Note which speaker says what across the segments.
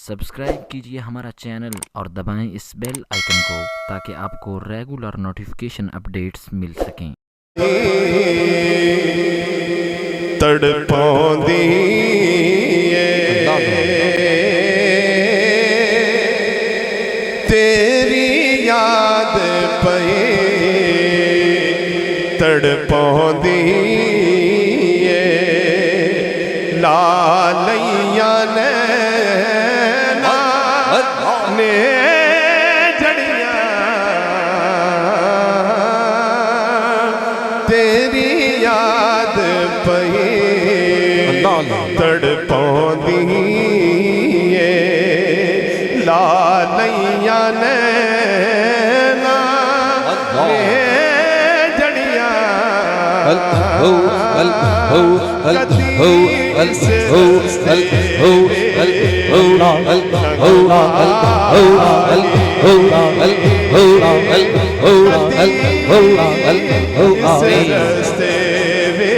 Speaker 1: Subscribe کیجیے ہمارا channel اور دبائیں اس بیل آئیکن کو تاکہ آپ کو ریگولر نوٹیفیکیشن اپڈیٹس مل سکیں۔
Speaker 2: تڑپاندی تیری یاد پئی تڑپاندی لالیاں نے جڑیاں تیری یاد پئی تڑپاندی لالیاں نے جڑیاں رستے وے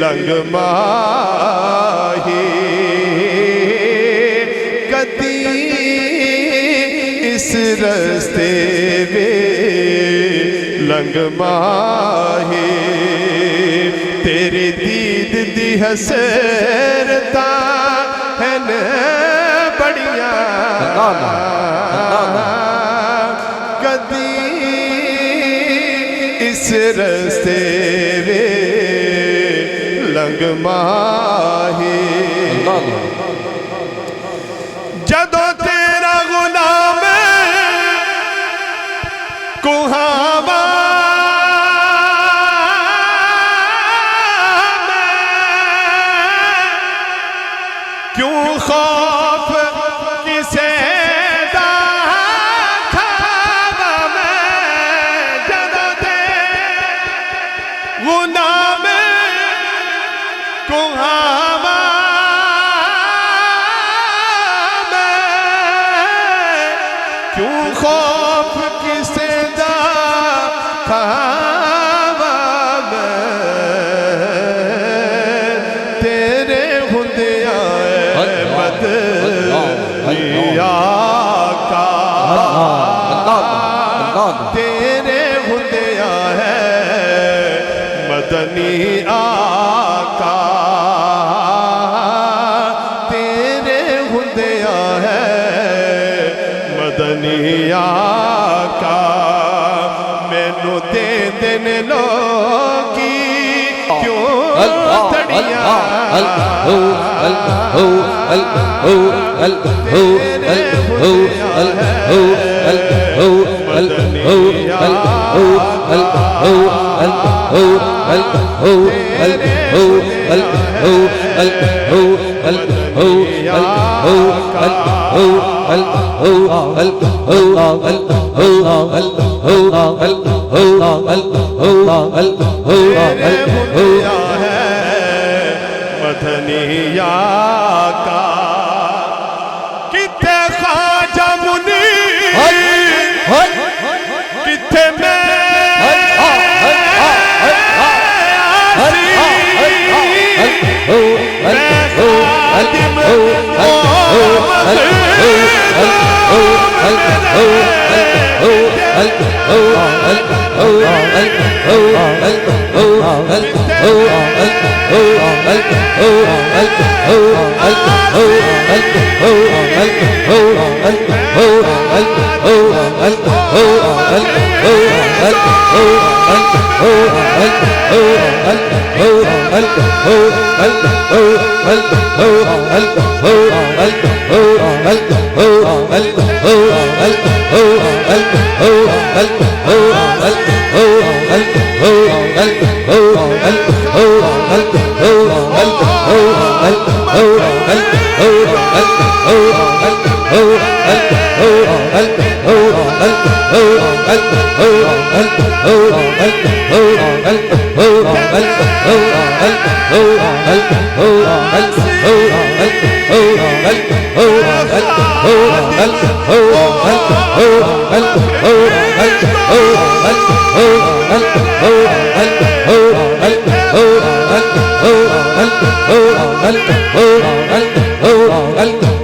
Speaker 2: لنگ ماہی کدی اس رستے وے لنگ ماہی تیری دید دی حسرتاں ہیں بڑیاں کدی اس رستے وے لنگ ماہی جدو تیرا غلام کوہاوا کیوں خوف کسے دا کھاوا میں جدو تیرا غلام کوہاوا میں کیوں خوف کسے دا کھاوا میں تیرے ہندیاں مدنیا کا تیرے ہندیاں ہے مدنی آقا تیرے ہندیاں ہے مدنی آقا مینوں دے دن لوگی کیوں تڑیاں مدنی آقا کتے خواجہ منیر کتے میں خادم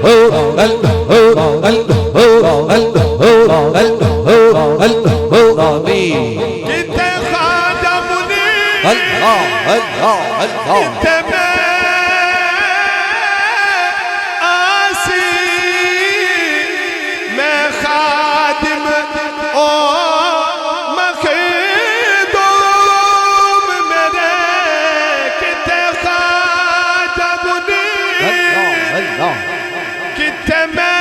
Speaker 3: Oh
Speaker 2: کتنے خواجہ منیر کتنے میں آسی میں خادم او مخدوم میرے کتنے خواجہ منیر کتنے میں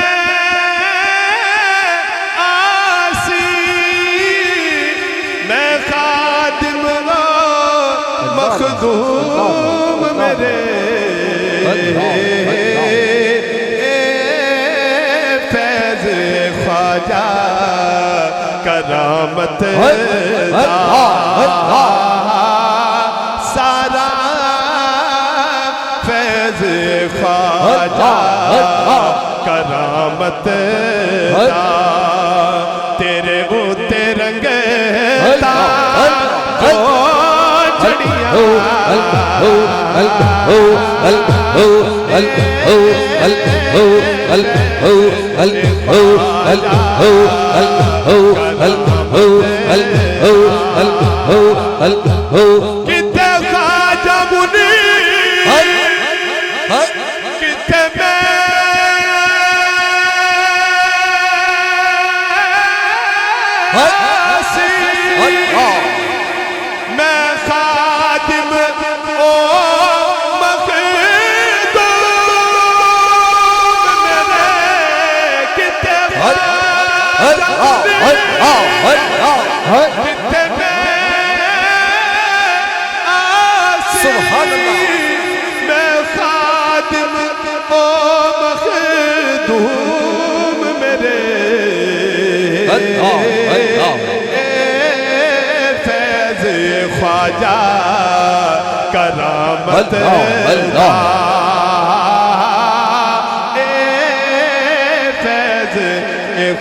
Speaker 2: مخدوم میرے فیض خواجہ کرامت سارا فیض خواجہ کرامت تیرے اوتے رنگے کتنے خواجہ منیر کتنے میں خادم او مخدوم میرے کتنے سبحان اللہ میں خادم او مخدوم میرے فیض خواجہ کرامت فیض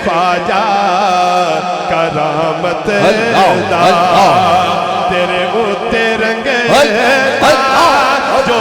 Speaker 2: خواجہ کرامت تیرے اوتے رنگ جو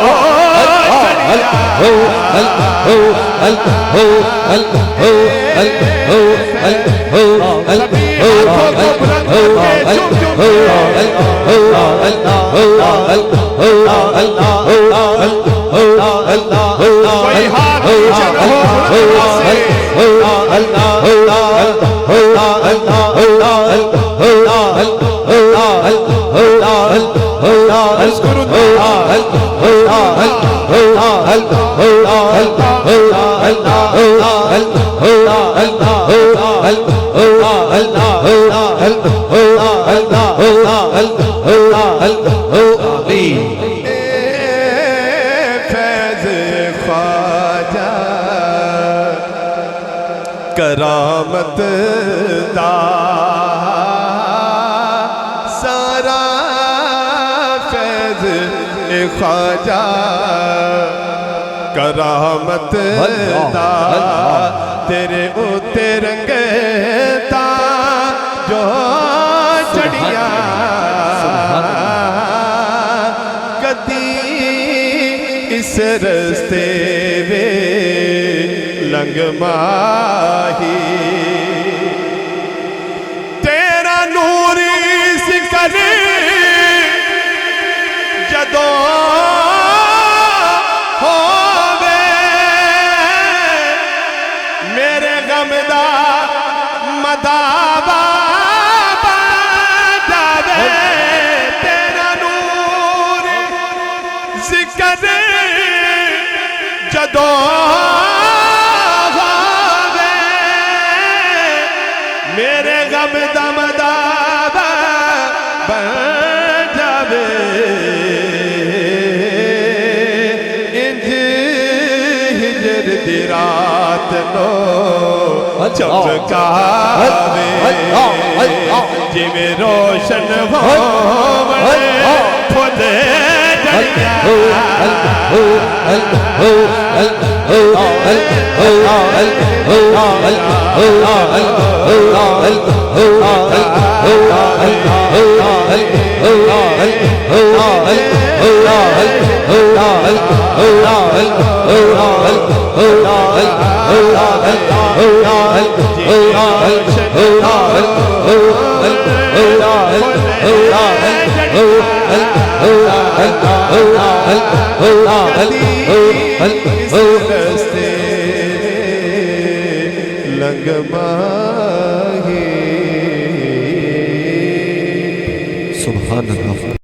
Speaker 2: کرامت دا سارا فیض خواجہ کرامت دا تیرے اوتے رنگتا جو چڑیا کدی اس رستے وے لنگ ماہی تیرا نوری سکر جدو ہووے میرے غم دا مداوا جاوے تیرا نوری سکر جدو میرے غم دا مداوا بن جاوے انج ہجر دی رات نو چمکاوے جی میں روشن ہووے پھولے سبحان اللہ.